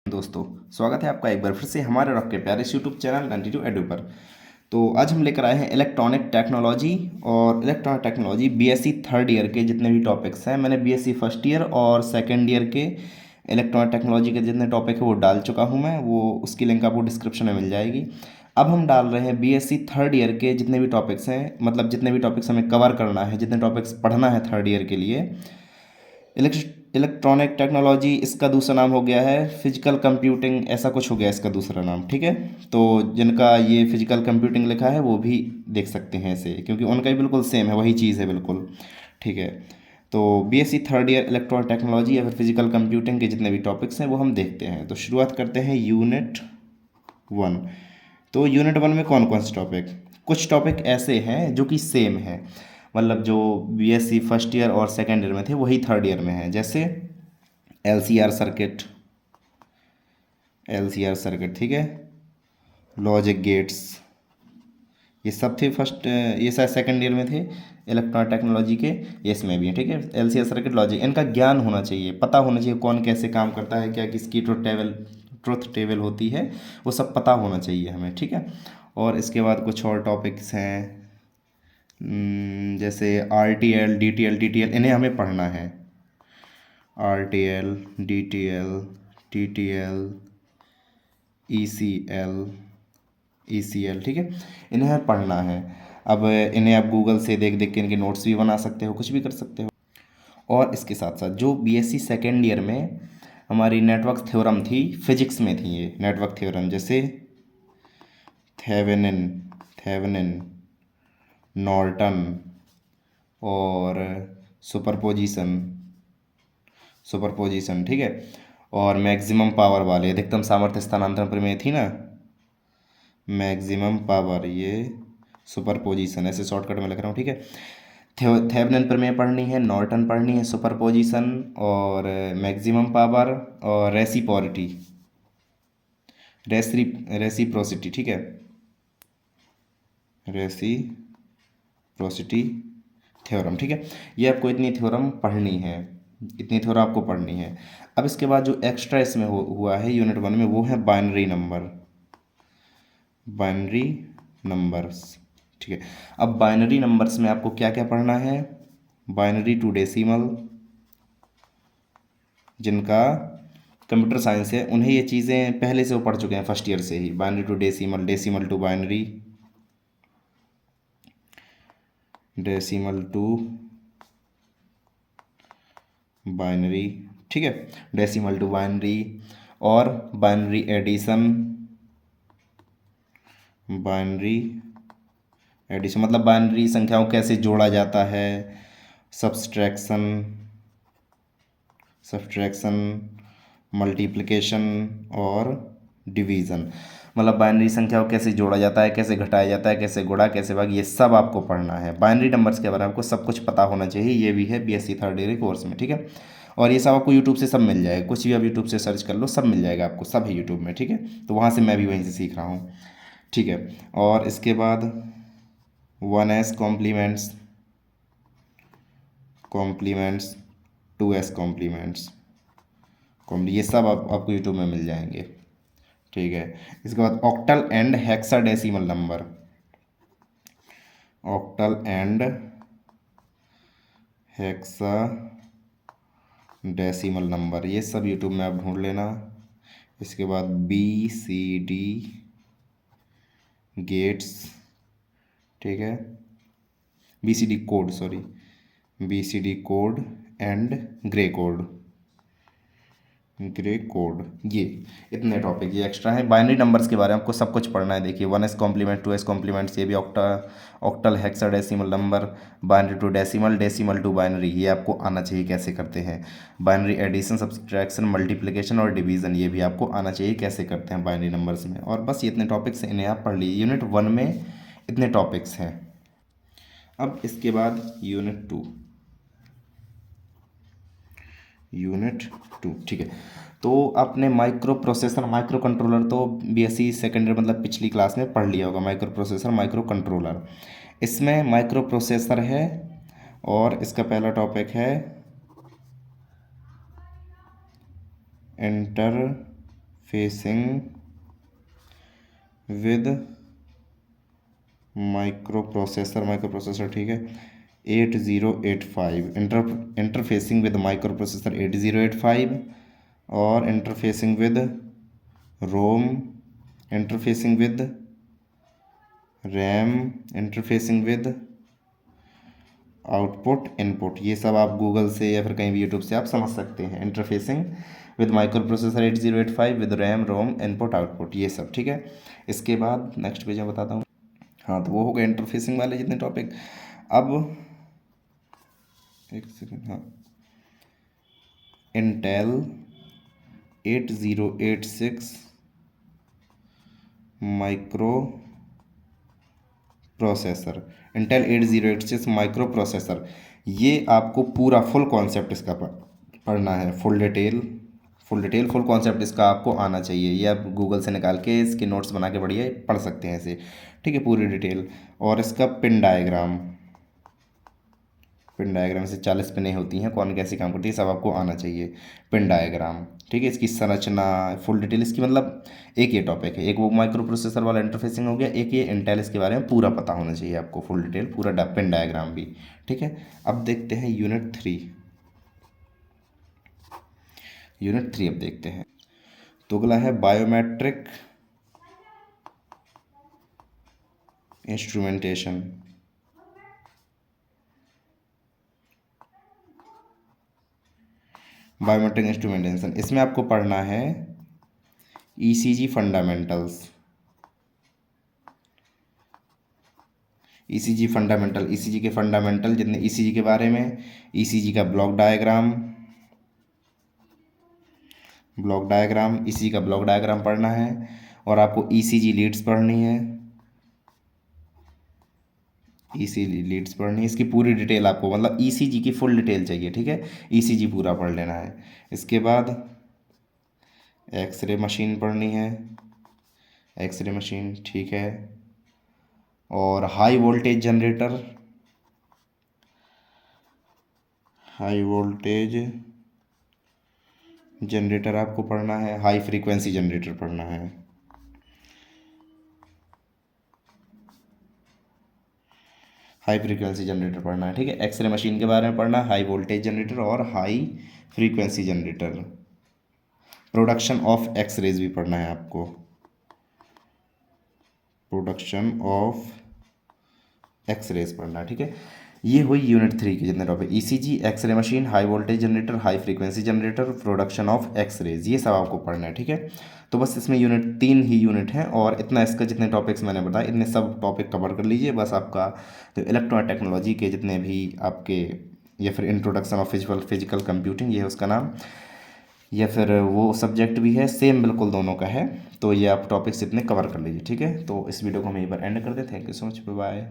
दोस्तों, स्वागत है आपका एक बार फिर से हमारे आपके प्यारे यूट्यूब चैनल 92 एडू पर। तो आज हम लेकर आए हैं इलेक्ट्रॉनिक टेक्नोलॉजी और electronic technology BSc third year के जितने भी टॉपिक्स हैं। मैंने बीएससी फर्स्ट ईयर और सेकंड ईयर के इलेक्ट्रॉनिक टेक्नोलॉजी के जितने टॉपिक है वो डाल चुका हूँ मैं, वो उसकी लिंक आपको डिस्क्रिप्शन में मिल जाएगी। अब हम डाल रहे हैं बीएससी थर्ड ईयर के जितने भी टॉपिक्स हैं, मतलब जितने भी टॉपिक्स हमें कवर करना है, जितने टॉपिक्स पढ़ना है थर्ड ईयर के लिए। इलेक्ट्रॉनिक टेक्नोलॉजी इसका दूसरा नाम हो गया है फिजिकल कंप्यूटिंग, ऐसा कुछ हो गया इसका दूसरा नाम, ठीक है। तो जिनका ये फिजिकल कंप्यूटिंग लिखा है वो भी देख सकते हैं इसे, क्योंकि उनका ही बिल्कुल सेम है, वही चीज़ है बिल्कुल, ठीक है। तो BSc third year electronic technology या फिर फिजिकल कंप्यूटिंग के जितने भी टॉपिक्स हैं वो हम देखते हैं। तो शुरुआत करते हैं यूनिट 1। तो यूनिट 1 में कौन कौन से टॉपिक, कुछ टॉपिक ऐसे हैं जो कि सेम है, मतलब जो बीएससी फर्स्ट ईयर और सेकेंड ईयर में थे वही थर्ड ईयर में है। जैसे एलसीआर सर्किट, एलसीआर सर्किट, ठीक है, लॉजिक गेट्स, ये सब थे फर्स्ट, ये शायद सेकंड ईयर में थे इलेक्ट्रॉनिक टेक्नोलॉजी के, ये इसमें भी है, ठीक है। एलसीआर सर्किट, लॉजिक, इनका ज्ञान होना चाहिए, पता होना चाहिए कौन कैसे काम करता है, क्या किसकी ट्रुथ टेबल होती है, वो सब पता होना चाहिए हमें, ठीक है। और इसके बाद कुछ और टॉपिक्स हैं, जैसे R T L, D T L, T T L, इन्हें हमें पढ़ना है। R T L, D T L, T T L, E C L, E C L, ठीक है, इन्हें हमें पढ़ना है। अब इन्हें आप गूगल से देख देख के इनके नोट्स भी बना सकते हो, कुछ भी कर सकते हो। और इसके साथ साथ जो बीएससी सेकेंड ईयर में हमारी नेटवर्क थ्योरम थी, फिजिक्स में थी ये नेटवर्क थ्योरम, जैसे थेवेनिन, थेवेनिन, नॉर्टन और सुपरपोजिशन, सुपरपोजिशन, ठीक है। और मैक्सिमम पावर वाले, अधिकतम सामर्थ्य स्थानांतरण प्रमेय थी ना, मैक्सिमम पावर, ये सुपरपोजिशन, ऐसे शॉर्टकट में लिख रहा हूँ, ठीक है। थेवेनिन प्रमेय पढ़नी है, नॉर्टन पढ़नी है, सुपरपोजिशन और मैक्सिमम पावर और रेसिप्रोसिटी, रेसिप्रोसिटी, ठीक है, रेसिप्रोसिटी थ्योरम, ठीक है। ये आपको इतनी थ्योरम पढ़नी है, इतनी थ्योरम आपको पढ़नी है। अब इसके बाद जो एक्स्ट्रा इसमें हुआ है यूनिट 1 में, वो है बाइनरी नंबर, बाइनरी नंबर्स, ठीक है। अब बाइनरी नंबर्स में आपको क्या क्या पढ़ना है, बाइनरी टू डेसिमल, जिनका कंप्यूटर साइंस है उन्हें ये चीज़ें पहले से वो पढ़ चुके हैं फर्स्ट ईयर से ही। Binary to decimal, decimal to binary, decimal to binary, ठीक है, डेसिमल टू बाइनरी, और बाइनरी एडिशन, बाइनरी एडिशन मतलब बाइनरी संख्याओं को कैसे जोड़ा जाता है, सब्सट्रैक्शन, सब्सट्रैक्शन, मल्टीप्लिकेशन और डिवीज़न, मतलब बाइनरी संख्या को कैसे जोड़ा जाता है, कैसे घटाया जाता है, कैसे गुणा, कैसे भाग, ये सब आपको पढ़ना है। बाइनरी नंबर्स के बारे में आपको सब कुछ पता होना चाहिए, ये भी है बीएससी थर्ड ईयर कोर्स में, ठीक है। और ये सब आपको यूट्यूब से सब मिल जाएगा, कुछ भी आप यूट्यूब से सर्च कर लो, सब मिल जाएगा आपको, सब है यूट्यूब में, ठीक है। तो वहाँ से मैं भी वहीं से सीख रहा हूँ, ठीक है। और इसके बाद 1s compliments, compliments, 2s complements, ये सब आपको यूट्यूब में मिल जाएंगे, ठीक है। इसके बाद octal and hexadecimal number, octal and hexadecimal number, ये सब यूट्यूब में आप ढूंढ लेना। इसके बाद बी सी डी गेट्स, ठीक है, B C D code, sorry, B C D code and Gray code, Gray code, ये इतने टॉपिक ये एक्स्ट्रा है। बाइनरी नंबर्स के बारे में आपको सब कुछ पढ़ना है। देखिए 1s कॉम्प्लीमेंट, 2s कॉम्प्लीमेंट्स, ये भी octal hexadecimal number, binary to decimal, decimal to binary, ये आपको आना चाहिए कैसे करते हैं। बाइनरी एडिशन, सब्सट्रैक्शन, मल्टीप्लिकेशन और डिवीज़न, ये भी आपको आना चाहिए कैसे करते हैं बाइनरी नंबर्स में। और बस ये इतने टॉपिक्स हैं, इन्हें आप पढ़ लीजिए। यूनिट 1 में इतने टॉपिक्स हैं। अब इसके बाद यूनिट 2, यूनिट 2, ठीक है। तो आपने माइक्रो प्रोसेसर, माइक्रो कंट्रोलर तो बीएससी सेकेंड ईयर मतलब पिछली क्लास में पढ़ लिया होगा, माइक्रो प्रोसेसर, माइक्रो कंट्रोलर। इसमें माइक्रो प्रोसेसर है और इसका पहला टॉपिक है फेसिंग विद माइक्रो प्रोसेसर ठीक है 8085 इंटरफेसिंग विद माइक्रो प्रोसेसर 8085 और interfacing with ROM, interfacing with RAM, interfacing with output input. ये सब आप गूगल से या फिर कहीं भी यूट्यूब से आप समझ सकते हैं। Interfacing with micro processor 8085 with RAM ROM input output, ये सब ठीक है। इसके बाद नेक्स्ट पेज मैं बताता हूँ। हाँ, तो वो हो गए इंटरफेसिंग वाले जितने टॉपिक। अब एक सेकेंड, हाँ, Intel 8086 micro processor, Intel 8086 micro processor, ये आपको पूरा फुल कॉन्सेप्ट इसका पढ़ना है। फुल कॉन्सेप्ट इसका आपको आना चाहिए। ये आप गूगल से निकाल के इसके नोट्स बना के बढ़िया पढ़ सकते हैं इसे, ठीक है, पूरी डिटेल। और इसका पिन डायग्राम से 40 पिनें होती हैं, कौन कैसी काम करती है, सब आपको आना चाहिए। पिन डायग्राम, ठीक है, इसकी संरचना फुल डिटेल इसकी, मतलब एक ये टॉपिक है, एक वो माइक्रो प्रोसेसर वाला इंटरफेसिंग हो गया, एक ये इंटेल, इसके बारे में पूरा पता होना चाहिए आपको, फुल डिटेल पूरा पिन डायग्राम भी, ठीक है। अब देखते हैं यूनिट 3। अब देखते हैं। तो अगला है बायोमेट्रिक इंस्ट्रूमेंटेशन। इसमें आपको पढ़ना है ईसीजी फंडामेंटल्स। ईसीजी के फंडामेंटल जितने ईसीजी के बारे में, ईसीजी का ब्लॉक डायग्राम, ईसीजी का ब्लॉक डायग्राम पढ़ना है। और आपको ईसीजी लीड्स पढ़नी है, इसकी पूरी डिटेल आपको, मतलब ईसीजी की फुल डिटेल चाहिए, ठीक है, ईसीजी पूरा पढ़ लेना है। इसके बाद एक्सरे मशीन पढ़नी है, ठीक है। और हाई वोल्टेज जनरेटर आपको पढ़ना है, हाई फ्रीक्वेंसी जनरेटर पढ़ना है। ठीक है। एक्सरे मशीन के बारे में पढ़ना, हाई वोल्टेज जनरेटर और high frequency generator. Production of x rays भी पढ़ना है आपको, पढ़ना है, ठीक है। ये हुई यूनिट 3 की जितने topic, ECG, x ray machine, high voltage generator, high frequency generator, production of x rays, ये सब आपको पढ़ना है, ठीक है। तो बस इसमें यूनिट 3 ही यूनिट है और इतना इसका जितने टॉपिक्स मैंने बताए इतने सब टॉपिक कवर कर लीजिए। बस आपका जो इलेक्ट्रॉनिक टेक्नोलॉजी के जितने भी आपके, या फिर इंट्रोडक्शन ऑफ फिजिकल कंप्यूटिंग ये है उसका नाम, या फिर वो सब्जेक्ट भी है, सेम बिल्कुल दोनों का है। तो ये आप टॉपिक्स इतने कवर कर लीजिए, ठीक है। तो इस वीडियो को हम यहीं पर एंड कर दें। Thank you so much, bye.